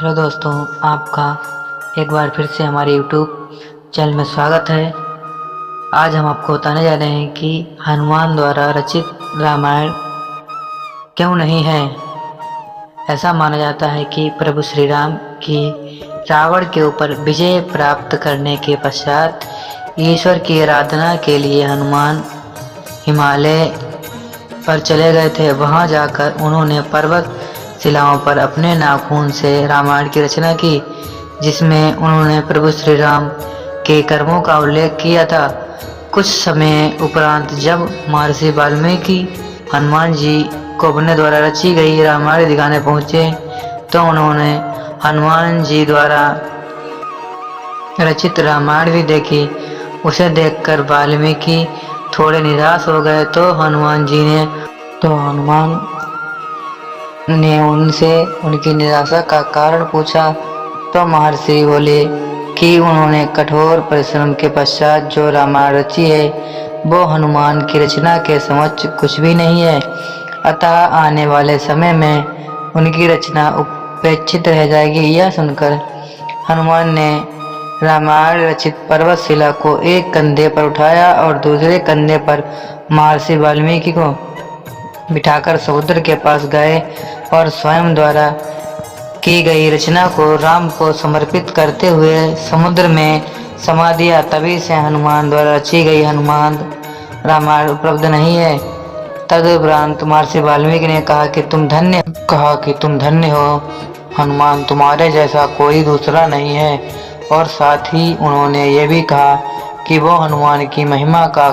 Hello दोस्तों, आपका एक बार फिर से हमारे YouTube चैनल में स्वागत है। आज हम आपको बताने जा रहे हैं कि हनुमान द्वारा रचित रामायण क्यों नहीं है। ऐसा माना जाता है कि प्रभु श्री राम की रावण के ऊपर विजय प्राप्त करने के पश्चात ईश्वर की आराधना के लिए हनुमान हिमालय पर चले गए थे। वहां जाकर उन्होंने पर्वत शिलाओं पर अपने नाखून से रामायण की रचना की, जिसमें उन्होंने प्रभु श्री राम के कर्मों का उल्लेख किया था। कुछ समय उपरांत जब महर्षि वाल्मीकि हनुमान जी को अपने द्वारा रची गई रामायण दिखाने पहुंचे तो उन्होंने हनुमान जी द्वारा रचित रामायण भी देखी। उसे देखकर वाल्मीकि थोड़े निराश हो गए तो हनुमान ने उनसे उनकी निराशा का कारण पूछा तो महर्षि बोले कि उन्होंने कठोर परिश्रम के पश्चात जो रामायण रची है वो हनुमान की रचना के समक्ष कुछ भी नहीं है, अतः आने वाले समय में उनकी रचना उपेक्षित रह जाएगी। यह सुनकर हनुमान ने रामायण रचित पर्वतशिला को एक कंधे पर उठाया और दूसरे कंधे पर महर्षि वाल्मीकि को बिठाकर समुद्र के पास गए और स्वयं द्वारा की गई रचना को राम को समर्पित करते हुए समुद्र में समा दिया। तभी से हनुमान द्वारा रची गई हनुमान रामायण उपलब्ध नहीं है। तदुपरांत महर्षि वाल्मीकि ने कहा कि तुम धन्य हो, हनुमान तुम्हारे जैसा कोई दूसरा नहीं है। और साथ ही उन्होंने ये भी कहा कि वो हनुमान की महिमा का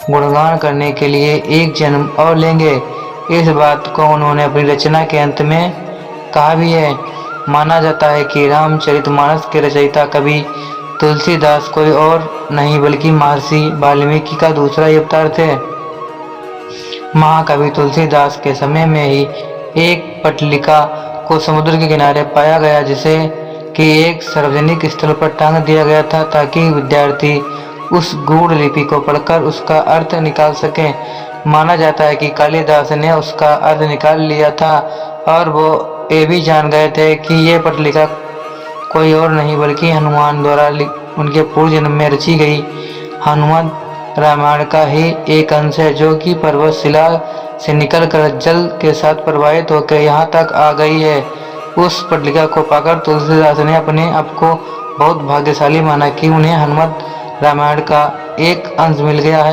गुणगान करने के लिए एक जन्म और लेंगे। इस बात को उन्होंने अपनी रचना के अंत में कहा भी है। माना जाता है कि रामचरितमानस के रचयिता कवि तुलसीदास कोई और नहीं बल्कि महर्षि वाल्मीकि का दूसरा ही अवतार थे। महाकवि तुलसीदास के समय में ही एक पटलिका को समुद्र के किनारे पाया गया, जिसे कि एक सार्वजनिक स्थल पर टांग दिया गया था ताकि विद्यार्थी उस गूढ़ लिपि को पढ़कर उसका अर्थ निकाल सके। माना जाता है कि कालिदास ने उसका अर्थ निकाल लिया था और वो ये भी जान गए थे कि ये पटलिका कोई और नहीं बल्कि हनुमान द्वारा उनके पूर्व जन्म में रची गई हनुमान रामायण का ही एक अंश है, जो कि पर्वतशिला से निकलकर जल के साथ प्रवाहित होकर यहाँ तक आ गई है। उस पटलिका को पाकर तुलसीदास ने अपने आप को बहुत भाग्यशाली माना कि उन्हें हनुमान रामायण का एक अंश मिल गया है।